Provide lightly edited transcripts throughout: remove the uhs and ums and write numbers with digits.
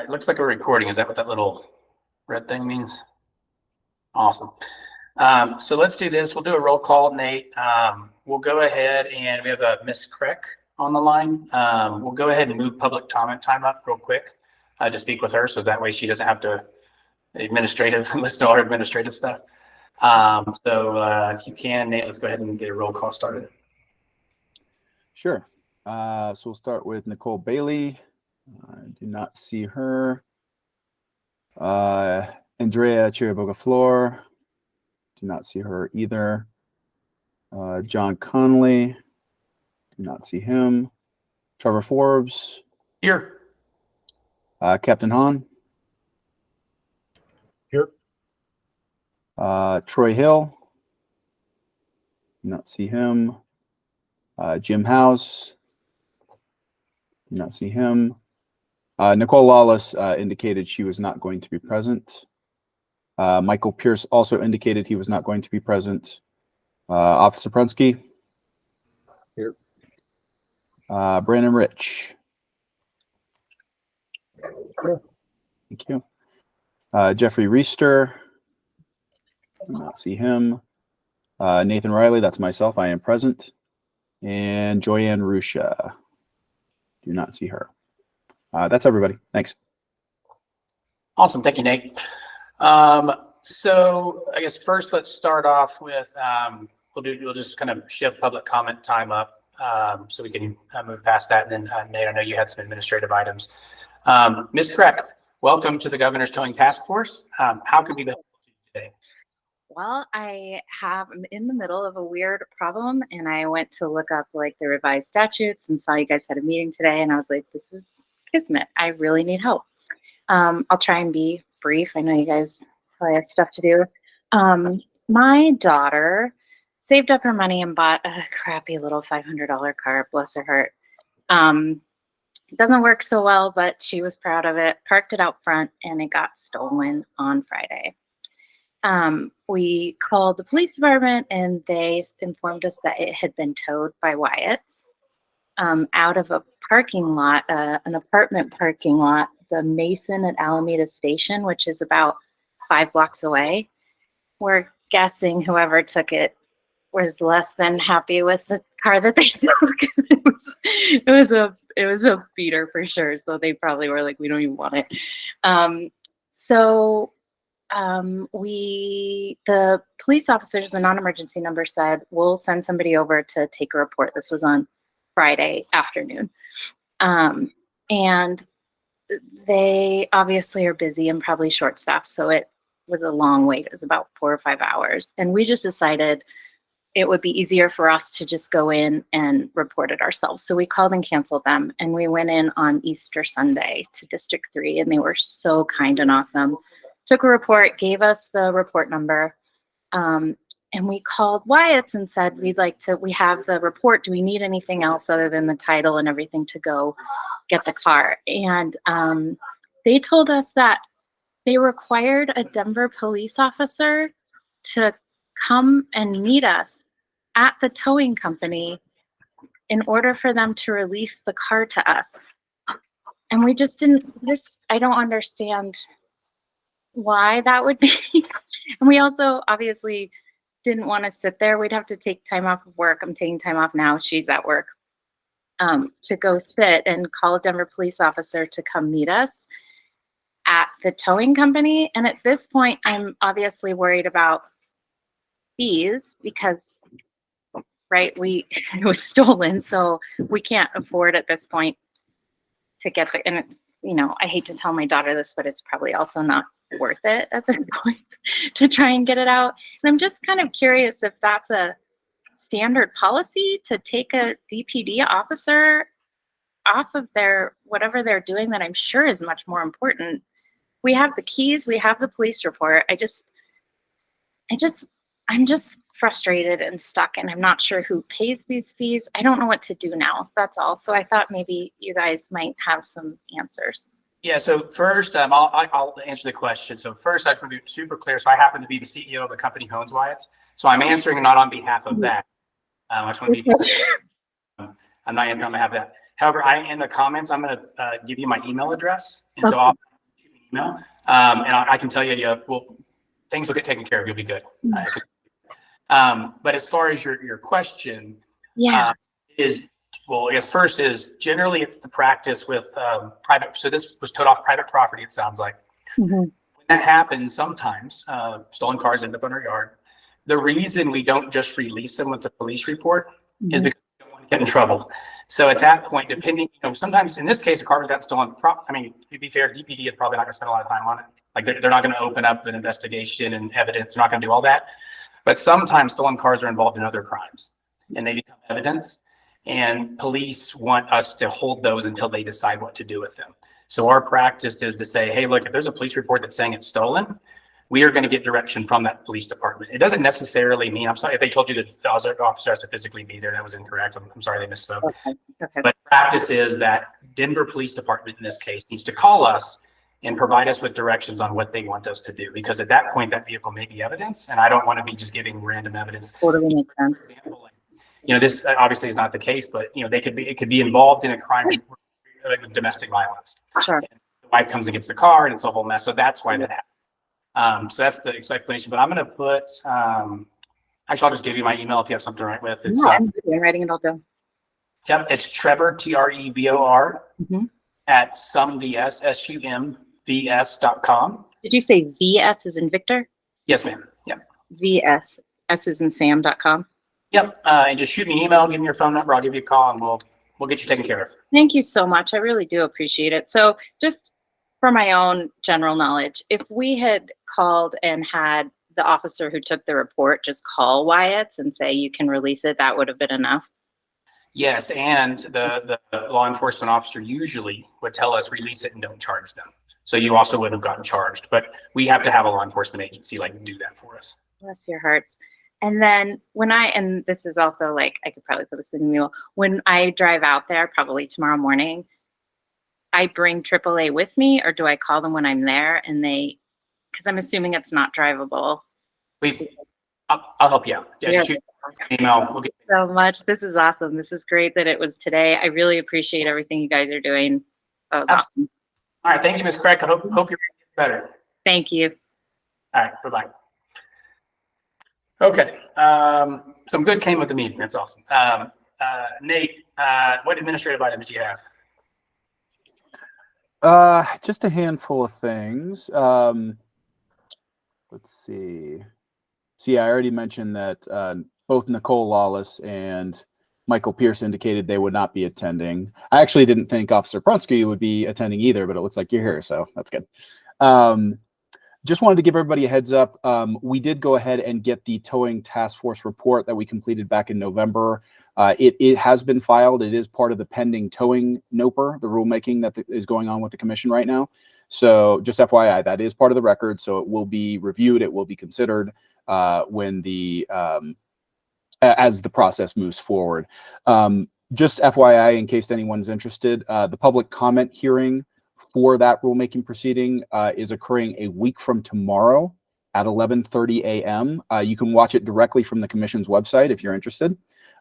right, looks like a recording. Is that what that little red thing means? Awesome. So let's do this. We'll do a roll call, Nate. We'll go ahead and we have a Miss Kreck on the line. We'll go ahead and move public comment time up real quick to speak with her, so that way she doesn't have to listen to all her administrative stuff. So if you can, Nate, let's go ahead and get a roll call started. Sure. So we'll start with Nicole Bailey. I do not see her. Andrea Chiriboga-Flor. Do not see her either. John Conley. Do not see him. Trevor Forbes. Here. Captain Hahn. Here. Troy Hill. Do not see him. Jim House. Do not see him. Nicole Lawless indicated she was not going to be present. Michael Pierce also indicated he was not going to be present. Officer Prunski. Here. Brandon Rich. Here. Thank you. Jeffrey Reister. Do not see him. Nathan Riley, that's myself. I am present. And Joyanne Rusha. Do not see her. That's everybody. Thanks. Awesome. Thank you, Nate. So I guess first let's start off with we'll just kind of shift public comment time up so we can move past that. And then Nate, I know you had some administrative items. Ms. Kreck, welcome to the Governor's Towing Task Force. How can we help you today? Well, I'm in the middle of a weird problem, and I went to look up like the revised statutes and saw you guys had a meeting today, and I was like, this is kismet. I really need help. I'll try and be brief. I know you guys probably have stuff to do. My daughter saved up her money and bought a crappy little $500 car, bless her heart. It doesn't work so well, but she was proud of it, parked it out front, and it got stolen on Friday. We called the police department and they informed us that it had been towed by Wyatt's out of a parking lot, an apartment parking lot, the Mason at Alameda Station, which is about 5 blocks away. We're guessing whoever took it was less than happy with the car that they took. It was a beater for sure. So they probably were like, we don't even want it. The police officers, the non-emergency number said, we'll send somebody over to take a report. This was on Friday afternoon. And they obviously are busy and probably short-staffed, so it was a long wait. It was about 4 or 5 hours. And we just decided it would be easier for us to just go in and report it ourselves. So we called and canceled them, and we went in on Easter Sunday to District 3, and they were so kind and awesome. Took a report, gave us the report number, and we called Wyatt's and said, we have the report. Do we need anything else other than the title and everything to go get the car? And they told us that they required a Denver police officer to come and meet us at the towing company in order for them to release the car to us. And we I don't understand why that would be. And we also obviously didn't want to sit there. We'd have to take time off of work. I'm taking time off now. She's at work to go sit and call a Denver police officer to come meet us at the towing company. And at this point, I'm obviously worried about fees because, right, it was stolen. So we can't afford at this point to get and it's, I hate to tell my daughter this, but it's probably also not worth it at this point to try and get it out. And I'm just kind of curious if that's a standard policy to take a DPD officer off of their whatever they're doing that I'm sure is much more important. We have the keys, we have the police report. I'm just frustrated and stuck, and I'm not sure who pays these fees. I don't know what to do now. That's all. So I thought maybe you guys might have some answers. Yeah, so first, I'll answer the question. So first, I just want to be super clear. So I happen to be the CEO of the company who owns Wyatt's. So I'm answering not on behalf of that. I just want to be, I'm not answering on behalf of that. However, in the comments, I'm going to give you my email address. And so email. And I can tell you, yeah, well, things will get taken care of. You'll be good. But as far as your question, Yeah. well, I guess first is generally it's the practice with private. So this was towed off private property, it sounds like. Mhm. When that happens, sometimes stolen cars end up in our yard. The reason we don't just release them with the police report is Mhm. because we don't want to get in trouble. So at that point, depending, sometimes in this case, a car was got stolen. I mean, to be fair, DPD is probably not going to spend a lot of time on it. Like they're not going to open up an investigation and evidence. They're not going to do all that. But sometimes stolen cars are involved in other crimes and they become evidence. And police want us to hold those until they decide what to do with them. So our practice is to say, hey, look, if there's a police report that's saying it's stolen, we are going to get direction from that police department. It doesn't necessarily mean, I'm sorry, if they told you that the officer has to physically be there, that was incorrect. I'm sorry, they misspoke. Okay. But practice is that Denver Police Department in this case needs to call us and provide us with directions on what they want us to do. Because at that point, that vehicle may be evidence, and I don't want to be just giving random evidence. Totally makes sense. For example, this obviously is not the case, but it could be involved in a crime like domestic violence. Sure. And the wife comes and gets the car, and it's a whole mess. So that's why that happened. So that's the explanation. But I'm going to put. Actually, I'll just give you my email if you have something to write with. It's I'm writing it all down. yep. It's Trevor TREVOR Mhm. at sumvs.com. Did you say VS is in Victor? Yes, ma'am. Yep. VS S is in Sam.com. Yep. And just shoot me an email, give me your phone number. I'll give you a call, and we'll get you taken care of. Thank you so much. I really do appreciate it. So just for my own general knowledge, if we had called and had the officer who took the report just call Wyatt's and say you can release it, that would have been enough. Yes, and the law enforcement officer usually would tell us release it and don't charge them. So you also would have gotten charged, but we have to have a law enforcement agency do that for us. Bless your hearts. And then and this is also I could probably put this in the mule. When I drive out there, probably tomorrow morning, I bring AAA with me, or do I call them when I'm there and because I'm assuming it's not drivable. I'll help you out. Yeah, just shoot me an email. We'll get So much. This is awesome. This is great that it was today. I really appreciate everything you guys are doing. That was awesome. All right. Thank you, Ms. Craig. I hope you're better. Thank you. All right. Bye-bye. Okay. Some good came with the meeting. That's awesome. Nate, what administrative items do you have? Just a handful of things. Let's see. So yeah, I already mentioned that both Nicole Lawless and Michael Pierce indicated they would not be attending. I actually didn't think Officer Pronsky would be attending either, but it looks like you're here, so that's good. Just wanted to give everybody a heads up. We did go ahead and get the towing task force report that we completed back in November. It has been filed. It is part of the pending towing NOPR, the rulemaking that is going on with the commission right now. So just FYI, that is part of the record. So it will be reviewed. It will be considered when as the process moves forward. Just FYI, in case anyone's interested, the public comment hearing for that rulemaking proceeding is occurring a week from tomorrow at 11:30 a.m. You can watch it directly from the commission's website if you're interested.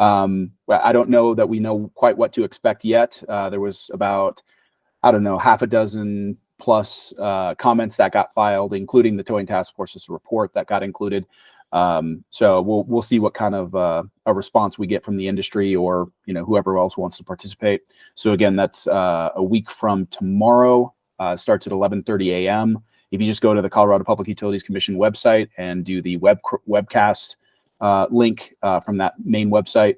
I don't know that we know quite what to expect yet. There was about, I don't know, half a dozen plus comments that got filed, including the towing task force's report that got included. So we'll see what kind of a response we get from the industry or whoever else wants to participate. So again, that's a week from tomorrow. Starts at 11:30 a.m. If you just go to the Colorado Public Utilities Commission website and do the webcast link from that main website,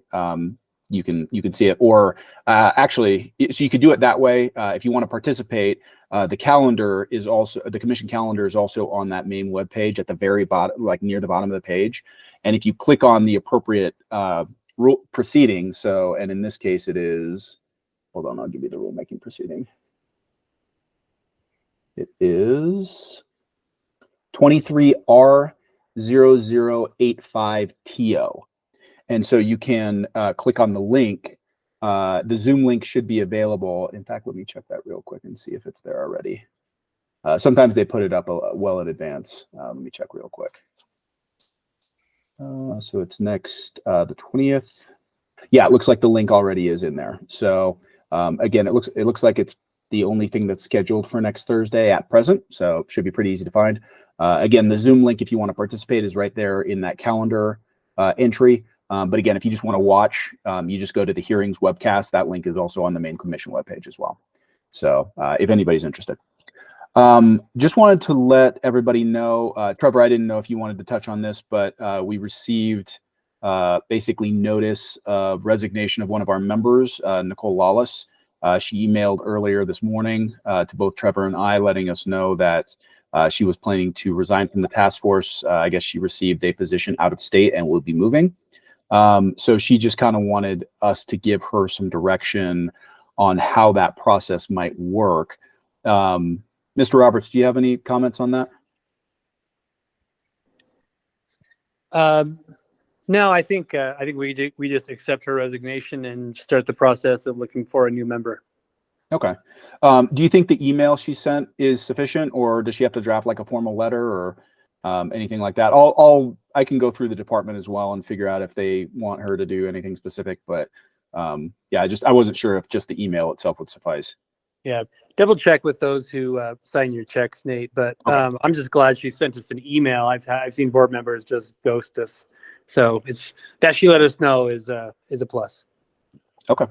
you can see it. Or actually, so you could do it that way. If you want to participate, the calendar is also, the commission calendar is also on that main web page at the very bottom, near the bottom of the page. And if you click on the appropriate proceeding, and in this case it is, hold on, I'll give you the rulemaking proceeding. It is 23R0085TO. And so you can click on the link. The Zoom link should be available. In fact, let me check that real quick and see if it's there already. Sometimes they put it up well in advance. Let me check real quick. So it's next, the 20th. Yeah, it looks like the link already is in there. So again, it looks like it's the only thing that's scheduled for next Thursday at present, so it should be pretty easy to find. Again, the Zoom link, if you want to participate, is right there in that calendar entry. But again, if you just want to watch, you just go to the hearings webcast. That link is also on the main commission webpage as well. So if anybody's interested. Just wanted to let everybody know, Trevor, I didn't know if you wanted to touch on this, but we received basically notice of resignation of one of our members, Nicole Lawless. She emailed earlier this morning to both Trevor and I, letting us know that she was planning to resign from the task force. I guess she received a position out of state and will be moving. So she just kind of wanted us to give her some direction on how that process might work. Mr. Roberts, do you have any comments on that? No, I think we just accept her resignation and start the process of looking for a new member. Okay. Do you think the email she sent is sufficient, or does she have to draft like a formal letter or anything like that? I can go through the department as well and figure out if they want her to do anything specific. But yeah, I wasn't sure if just the email itself would suffice. Yeah, double check with those who sign your checks, Nate. But Okay. I'm just glad she sent us an email. I've seen board members just ghost us, so it's that she let us know is a plus. Okay.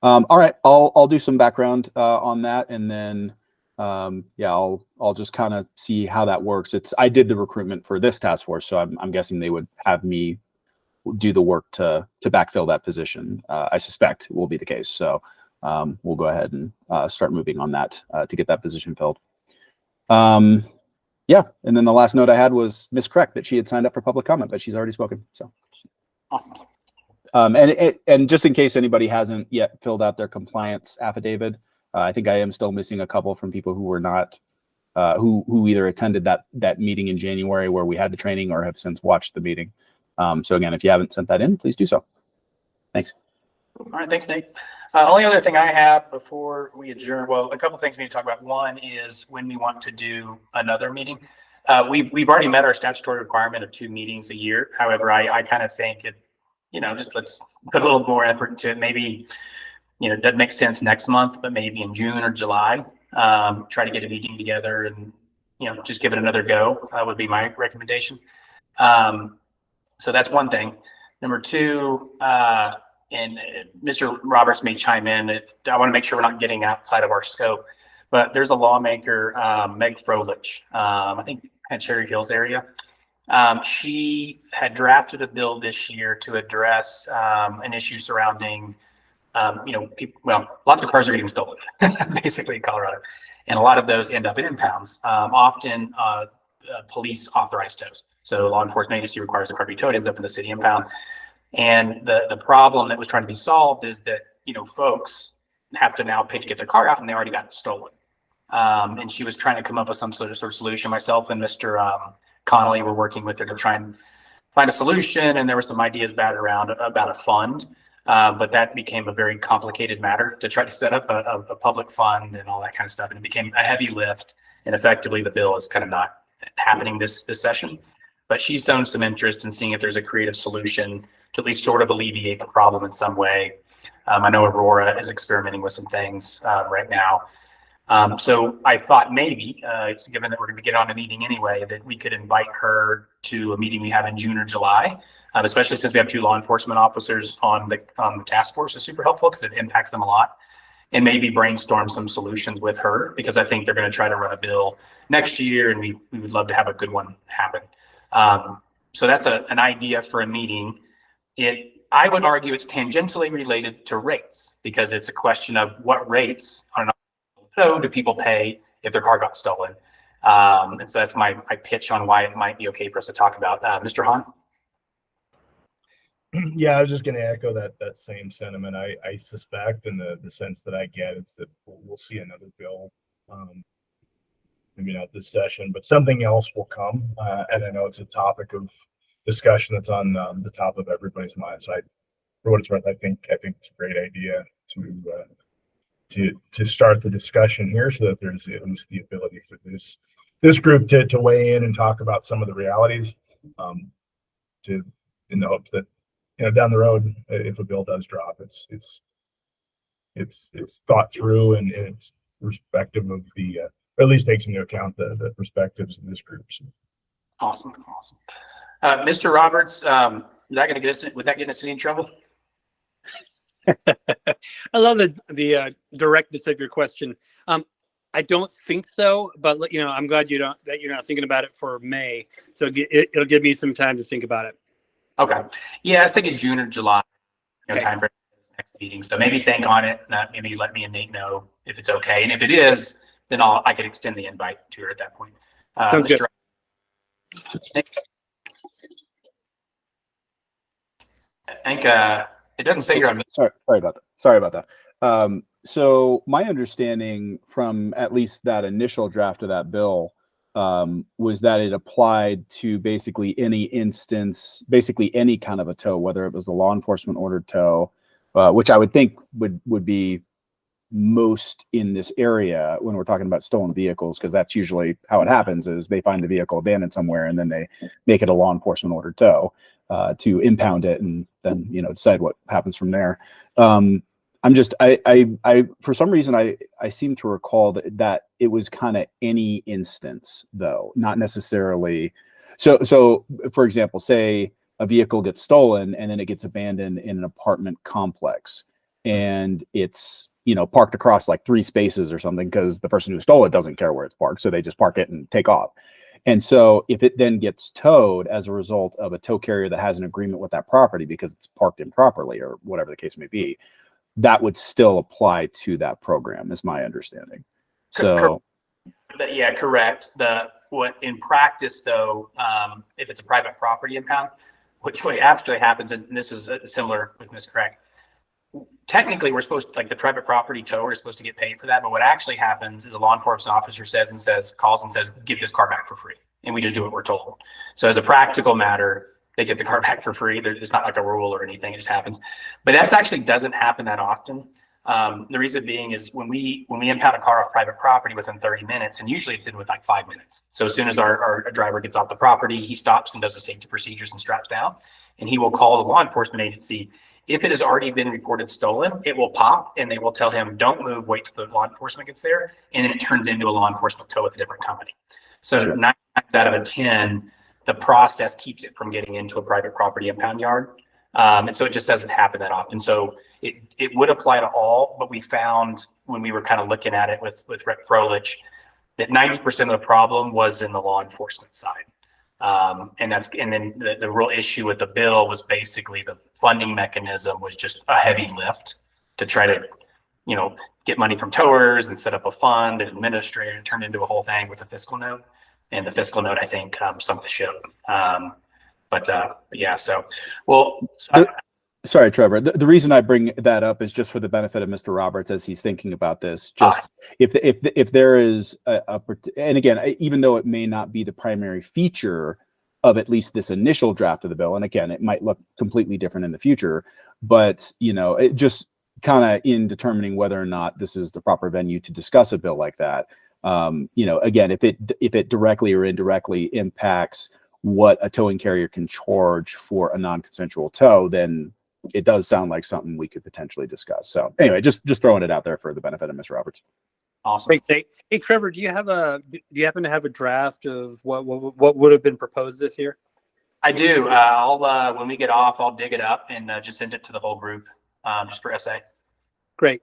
All right. I'll do some background on that, and then yeah, I'll just kind of see how that works. I did the recruitment for this task force, so I'm guessing they would have me do the work to backfill that position. I suspect will be the case. So we'll go ahead and start moving on that to get that position filled. Yeah, and then the last note I had was Miss Kreck, that she had signed up for public comment, but she's already spoken. So Awesome. And just in case anybody hasn't yet filled out their compliance affidavit, I think I am still missing a couple from people who were not, who either attended that meeting in January where we had the training or have since watched the meeting. So again, if you haven't sent that in, please do so. Thanks. All right, thanks, Nate. Only other thing I have before we adjourn, well, a couple things we need to talk about. One is when we want to do another meeting. We've already met our statutory requirement of 2 meetings a year. However, I kind of think it, just let's put a little more effort into it. Maybe, it doesn't make sense next month, but maybe in June or July, try to get a meeting together and, just give it another go, would be my recommendation. So that's one thing. Number 2, and Mr. Roberts may chime in. I want to make sure we're not getting outside of our scope, but there's a lawmaker, Meg Froelich, I think at Cherry Hills area. She had drafted a bill this year to address an issue surrounding, lots of cars are getting stolen, basically in Colorado, and a lot of those end up in impounds, often police authorized tows. So law enforcement agency requires the car be towed, ends up in the city impound. And the problem that was trying to be solved is that, folks have to now pay to get their car out and they already got it stolen. And she was trying to come up with some sort of solution. Myself and Mr. Connolly were working with her to try and find a solution. And there were some ideas batted around about a fund, but that became a very complicated matter to try to set up a public fund and all that kind of stuff. And it became a heavy lift. And effectively the bill is kind of not happening this session. But she's shown some interest in seeing if there's a creative solution to at least sort of alleviate the problem in some way. I know Aurora is experimenting with some things right now. So I thought maybe, given that we're going to get on a meeting anyway, that we could invite her to a meeting we have in June or July, especially since we have 2 law enforcement officers on the task force. Is super helpful because it impacts them a lot. And maybe brainstorm some solutions with her, because I think they're going to try to run a bill next year, and we would love to have a good one happen. So that's an idea for a meeting. I would argue it's tangentially related to rates, because it's a question of what rates on an auto do people pay if their car got stolen. And so that's my pitch on why it might be okay for us to talk about. Mr. Hahn? Yeah, I was just going to echo that same sentiment. I suspect, in the sense that I get, is that we'll see another bill, maybe not this session, but something else will come. And I know it's a topic of discussion that's on the top of everybody's mind. So for what it's worth, I think it's a great idea to start the discussion here, so that there's at least the ability for this group to weigh in and talk about some of the realities, in the hopes that, down the road, if a bill does drop, it's thought through and it's perspective of or at least takes into account the perspectives of this group. So, Awesome. Mr. Roberts, would that get us in any trouble? I love the directness of your question. I don't think so, but I'm glad that you're not thinking about it for May. So it'll give me some time to think about it. Okay. Yeah, I was thinking June or July, Okay. time for the next meeting. So maybe think on it. Maybe let me and Nate know if it's okay. And if it is, then I could extend the invite to her at that point. Sounds good. I think it doesn't say you're on. Sorry about that. So my understanding from at least that initial draft of that bill was that it applied to basically any kind of a tow, whether it was the law enforcement ordered tow, which I would think would be most in this area when we're talking about stolen vehicles, because that's usually how it happens, is they find the vehicle abandoned somewhere and then they make it a law enforcement ordered tow to impound it and then decide what happens from there. I for some reason I seem to recall that it was kind of any instance, though, not necessarily. So for example, say a vehicle gets stolen and then it gets abandoned in an apartment complex and it's parked across like 3 spaces or something because the person who stole it doesn't care where it's parked, so they just park it and take off. And so if it then gets towed as a result of a tow carrier that has an agreement with that property because it's parked improperly or whatever the case may be, that would still apply to that program, is my understanding. So yeah, correct. What in practice though, if it's a private property impound, what actually happens, and this is similar with Ms. Craig, technically we're supposed to, like the private property tower is supposed to get paid for that, but what actually happens is a law enforcement officer calls and says, give this car back for free. And we just do what we're told. So as a practical matter, they get the car back for free. It's not like a rule or anything, it just happens. But that's actually doesn't happen that often. The reason being is when we impound a car off private property within 30 minutes, and usually it's in with like 5 minutes. So as soon as our driver gets off the property, he stops and does the safety procedures and straps down, and he will call the law enforcement agency. If it has already been reported stolen, it will pop and they will tell him, don't move, wait till the law enforcement gets there. And then it turns into a law enforcement tow with a different company. So Sure. 9 times out of 10, the process keeps it from getting into a private property impound yard. And so it just doesn't happen that often. So it would apply to all, but we found when we were kind of looking at it with Rep. Froelich that 90% of the problem was in the law enforcement side. And then the real issue with the bill was basically the funding mechanism was just a heavy lift to try to, get money from towers and set up a fund and administer it and turn into a whole thing with a fiscal note. And the fiscal note, I think, sunk the ship. Yeah, so, Sorry, Trevor. The reason I bring that up is just for the benefit of Mr. Roberts as he's thinking about this. Just if there is and again, even though it may not be the primary feature of at least this initial draft of the bill, and again, it might look completely different in the future, but it just kind of in determining whether or not this is the proper venue to discuss a bill like that. Again, if it directly or indirectly impacts what a towing carrier can charge for a non-consensual tow, then it does sound like something we could potentially discuss. So anyway, just throwing it out there for the benefit of Ms. Roberts. awesome. Great. Hey, Trevor, do you happen to have a draft of what would have been proposed this year? I do. I'll when we get off, I'll dig it up and just send it to the whole group, just for SA. Great.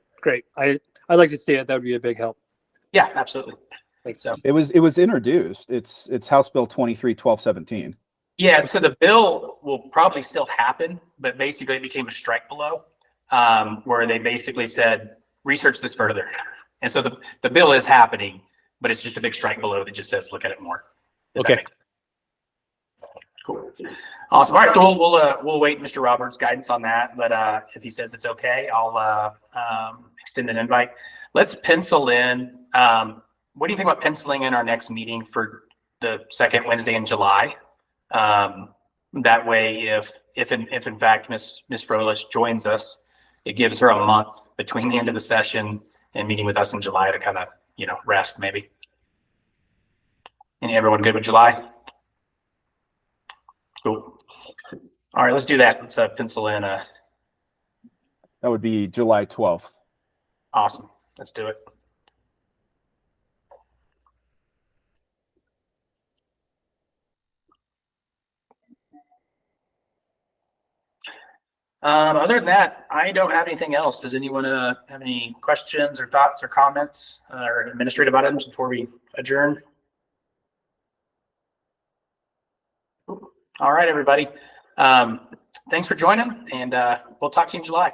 I'd like to see it. That would be a big help. Yeah, absolutely. Thanks. So, It was introduced. It's House Bill 23-1217. yeah, so the bill will probably still happen, but basically it became a strike below, where they basically said, research this further. And so the bill is happening, but it's just a big strike below that just says, look at it more. If that Okay. makes sense. Cool. Awesome. All right, so we'll wait Mr. Roberts' guidance on that, but if he says it's okay, I'll extend an invite. Let's pencil in. What do you think about penciling in our next meeting for the second Wednesday in July? That way, if in fact Ms. Froelich joins us, it gives her a month between the end of the session and meeting with us in July to kind of rest maybe. Everyone good with July? Cool. All right, let's do that. Let's pencil in. That would be July 12th. Awesome. Let's do it. Other than that, I don't have anything else. Does anyone have any questions or thoughts or comments or administrative items before we adjourn? All right, everybody. Thanks for joining, and we'll talk to you in July.